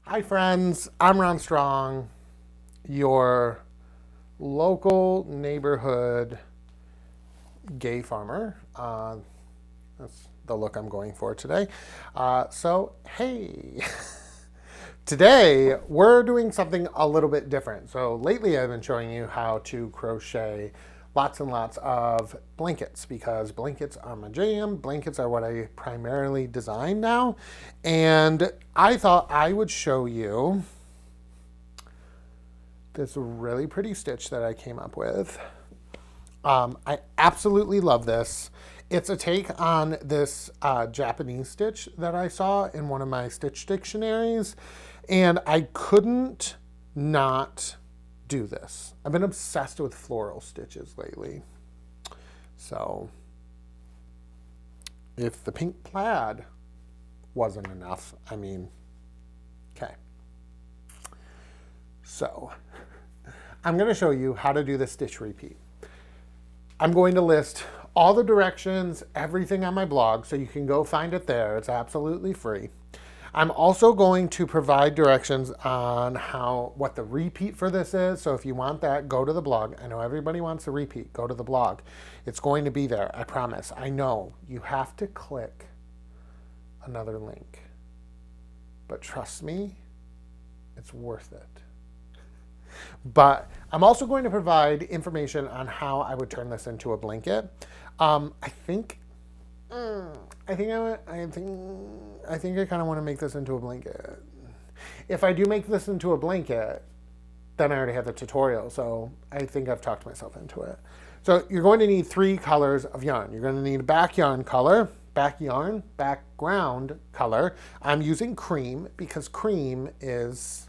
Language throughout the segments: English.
Hi friends, I'm Rohn Strong, your local neighborhood gay farmer. That's the look I'm going for today. Hey, today we're doing something a little bit different. So lately I've been showing you how to crochet lots and lots of blankets because blankets are my jam. Blankets are what I primarily design now. And I thought I would show you this really pretty stitch that I came up with. I absolutely love this. It's a take on this Japanese stitch that I saw in one of my stitch dictionaries, and I couldn't not do this. I've been obsessed with floral stitches lately. So if the pink plaid wasn't enough, I mean, okay. So I'm going to show you how to do the stitch repeat. I'm going to list all the directions, everything on my blog, so you can go find it there. It's absolutely free. I'm also going to provide directions on what the repeat for this is. So if you want that, go to the blog. I know everybody wants a repeat. Go to the blog. It's going to be there, I promise. I know you have to click another link, but trust me, it's worth it. But I'm also going to provide information on how I would turn this into a blanket. I think I kind of want to make this into a blanket. If I do make this into a blanket, then I already have the tutorial, so I think I've talked myself into it. So you're going to need 3 colors of yarn. You're going to need a background color. I'm using cream because cream is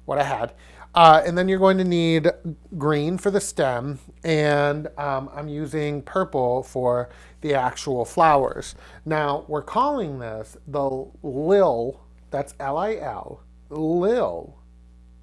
what I had. And then you're going to need green for the stem, and I'm using purple for the actual flowers. Now, we're calling this the Lil, that's L-I-L, Lil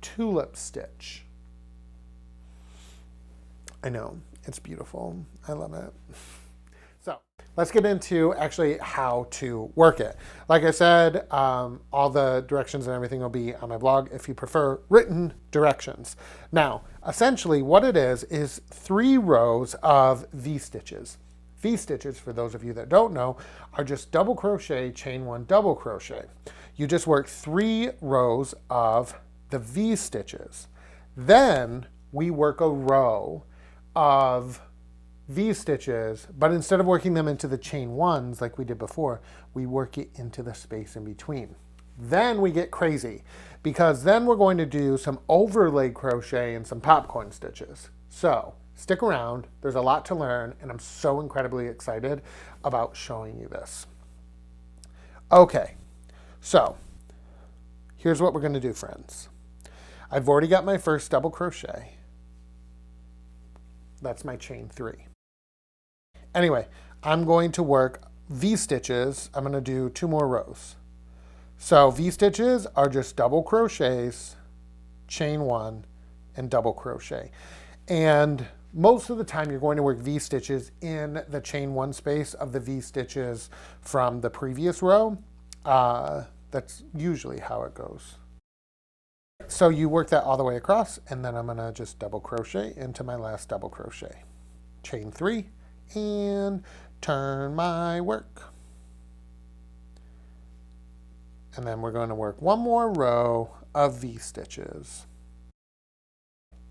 Tulip Stitch. I know, it's beautiful. I love it. So let's get into actually how to work it. Like I said, all the directions and everything will be on my blog if you prefer written directions. Now, essentially what it is 3 rows of V-stitches. V-stitches, for those of you that don't know, are just double crochet, chain 1, double crochet. You just work 3 rows of the V-stitches. Then we work a row of V-stitches, but instead of working them into the chain 1s like we did before, we work it into the space in between. Then we get crazy because then we're going to do some overlay crochet and some popcorn stitches. So stick around, there's a lot to learn, and I'm so incredibly excited about showing you this. Okay, so here's what we're going to do, friends. I've already got my first double crochet. That's my chain 3. Anyway, I'm going to work V-stitches. I'm going to do 2 more rows. So V-stitches are just double crochets, chain 1, and double crochet. And most of the time you're going to work V-stitches in the chain 1 space of the V-stitches from the previous row. That's usually how it goes. So you work that all the way across, and then I'm going to just double crochet into my last double crochet. Chain 3. And turn my work. And then we're going to work 1 more row of V-stitches.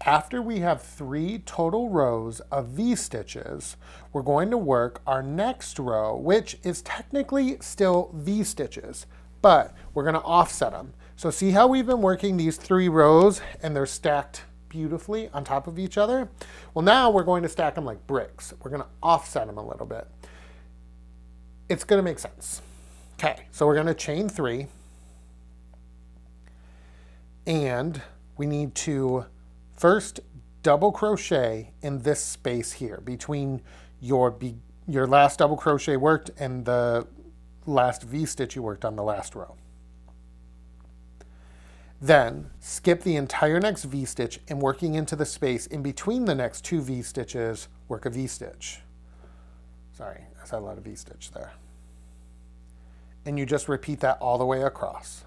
After we have 3 total rows of V-stitches, we're going to work our next row, which is technically still V-stitches, but we're going to offset them. So see how we've been working these 3 rows and they're stacked beautifully on top of each other? Well, now we're going to stack them like bricks. We're going to offset them a little bit. It's going to make sense. Okay, so we're going to chain 3. And we need to first double crochet in this space here between your last double crochet worked and the last V-stitch you worked on the last row. Then skip the entire next V-stitch and working into the space in between the next 2 V-stitches, work a V-stitch. Sorry, I said a lot of V-stitch there. And you just repeat that all the way across.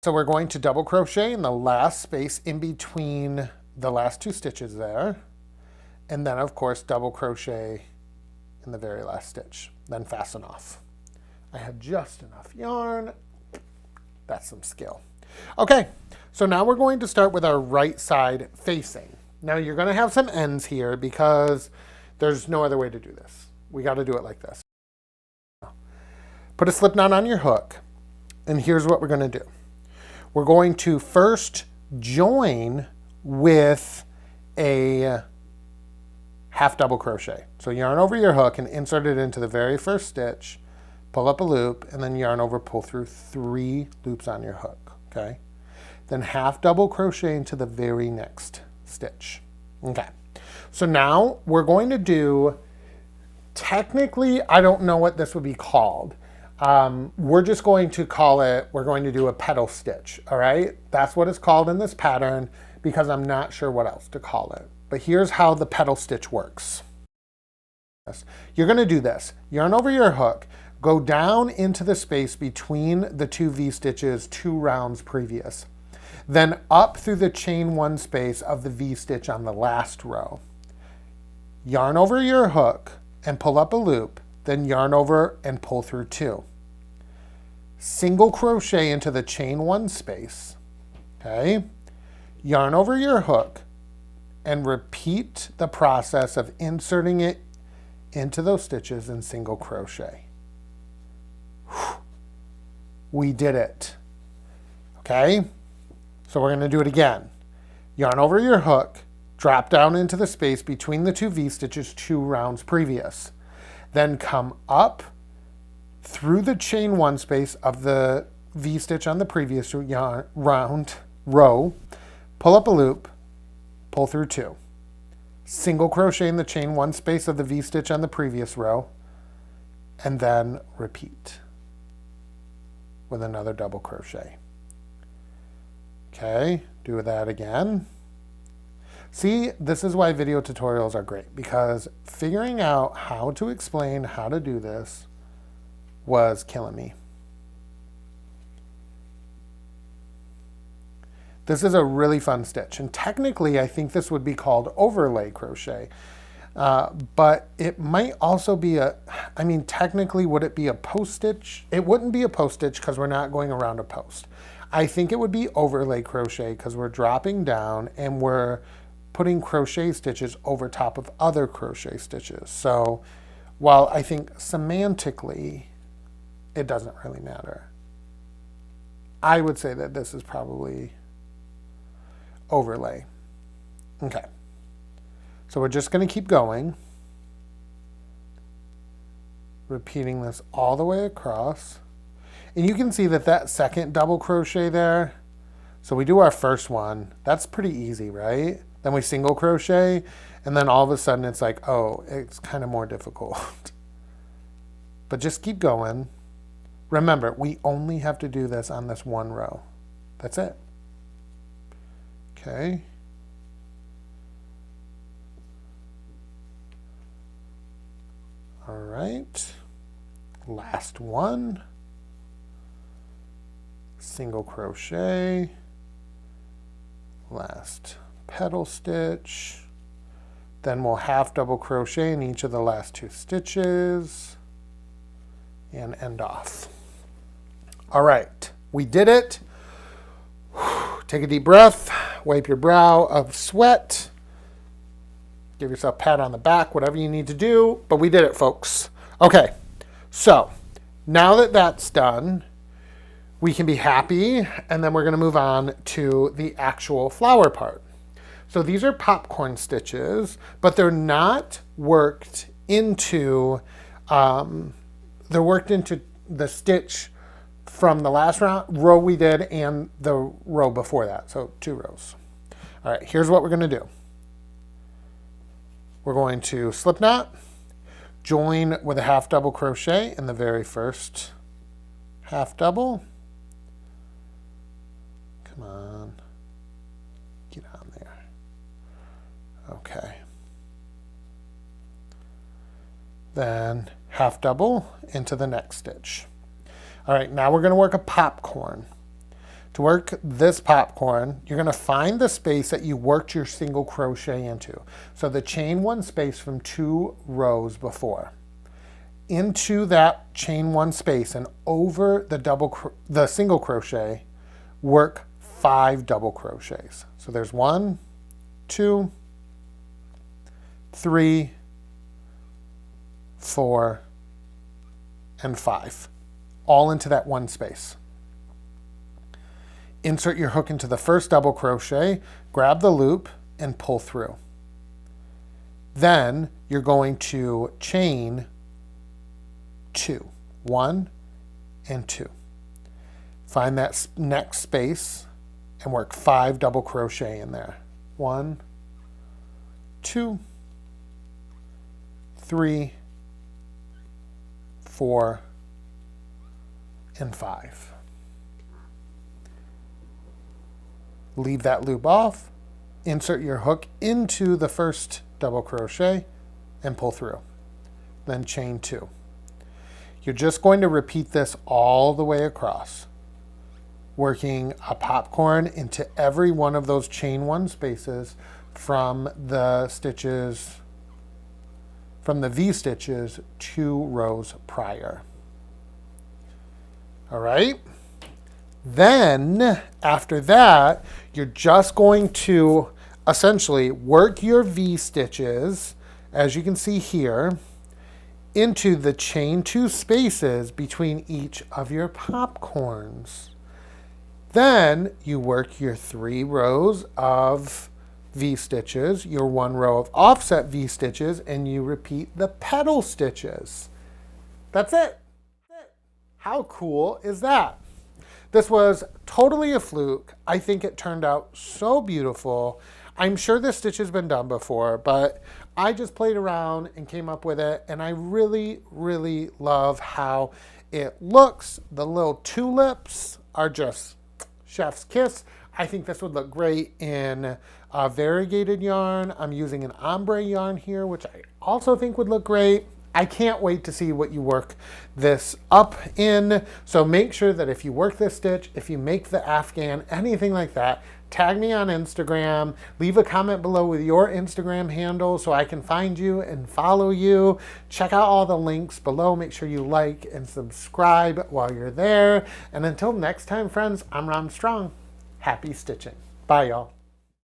So we're going to double crochet in the last space in between the last 2 stitches there. And then of course double crochet in the very last stitch, then fasten off. I have just enough yarn. That's some skill. Okay, so now we're going to start with our right side facing. Now you're going to have some ends here because there's no other way to do this. We got to do it like this. Put a slip knot on your hook, and here's what we're going to do. We're going to first join with a half double crochet. So yarn over your hook and insert it into the very first stitch, pull up a loop, and then yarn over, pull through 3 loops on your hook, okay? Then half double crochet into the very next stitch. Okay, so now we're going to do, technically, I don't know what this would be called. We're just going to call it, we're going to do a petal stitch, all right? That's what it's called in this pattern because I'm not sure what else to call it. But here's how the petal stitch works. You're going to do this. Yarn over your hook, go down into the space between the 2 V-stitches 2 rounds previous. Then up through the chain 1 space of the V-stitch on the last row. Yarn over your hook and pull up a loop, then yarn over and pull through 2. Single crochet into the chain 1 space, okay? Yarn over your hook and repeat the process of inserting it into those stitches and single crochet. We did it, okay? So we're going to do it again. Yarn over your hook, drop down into the space between the 2 V-stitches 2 rounds previous. Then come up through the chain 1 space of the V-stitch on the previous row, pull up a loop, pull through 2. Single crochet in the chain 1 space of the V-stitch on the previous row, and then repeat with another double crochet. Okay, do that again. See, this is why video tutorials are great, because figuring out how to explain how to do this was killing me. This is a really fun stitch, and technically I think this would be called overlay crochet, but it might also be technically would it be a post stitch? It wouldn't be a post stitch because we're not going around a post. I think it would be overlay crochet because we're dropping down and we're putting crochet stitches over top of other crochet stitches. So while I think semantically it doesn't really matter, I would say that this is probably overlay. Okay, so we're just going to keep going, repeating this all the way across. And you can see that that second double crochet there, so we do our first one, that's pretty easy, right? Then we single crochet, and then all of a sudden it's like, oh, it's kind of more difficult. But just keep going. Remember, we only have to do this on this one row. That's it. Okay. All right. Last one. Single crochet. Last petal stitch. Then we'll half double crochet in each of the last 2 stitches and end off. All right, we did it. Take a deep breath, wipe your brow of sweat, give yourself a pat on the back, whatever you need to do, but we did it, folks. Okay, so now that that's done, we can be happy, and then we're going to move on to the actual flower part. So these are popcorn stitches, but they're not worked into, they're worked into the stitch from the last row we did and the row before that, so 2 rows. All right, here's what we're going to do. We're going to slip knot, join with a half double crochet in the very first half double. Come on, get on there. Okay. Then half double into the next stitch. All right, now we're going to work a popcorn. To work this popcorn, you're going to find the space that you worked your single crochet into. So the chain one space from 2 rows before. Into that chain one space and over the single crochet, work 5 double crochets. So there's 1, 2, 3, 4, and 5, all into that one space. Insert your hook into the first double crochet, grab the loop, and pull through. Then you're going to chain 2, 1 and 2. Find that next space and work 5 double crochet in there. 1, 2, 3, 4, and 5. Leave that loop off, insert your hook into the first double crochet and pull through. Then chain 2. You're just going to repeat this all the way across, working a popcorn into every one of those chain 1 spaces from the stitches, from the V stitches 2 rows prior. All right. Then after that, you're just going to essentially work your V stitches, as you can see here, into the chain 2 spaces between each of your popcorns. Then you work your 3 rows of V stitches, your 1 row of offset V stitches, and you repeat the petal stitches. That's it. How cool is that? This was totally a fluke. I think it turned out so beautiful. I'm sure this stitch has been done before, but I just played around and came up with it, and I really, really love how it looks. The little tulips are just chef's kiss. I think this would look great in a variegated yarn. I'm using an ombre yarn here, which I also think would look great. I can't wait to see what you work this up in. So make sure that if you work this stitch, if you make the Afghan, anything like that, tag me on Instagram. Leave a comment below with your Instagram handle so I can find you and follow you. Check out all the links below. Make sure you like and subscribe while you're there. And until next time, friends, I'm Rohn Strong. Happy stitching. Bye, y'all.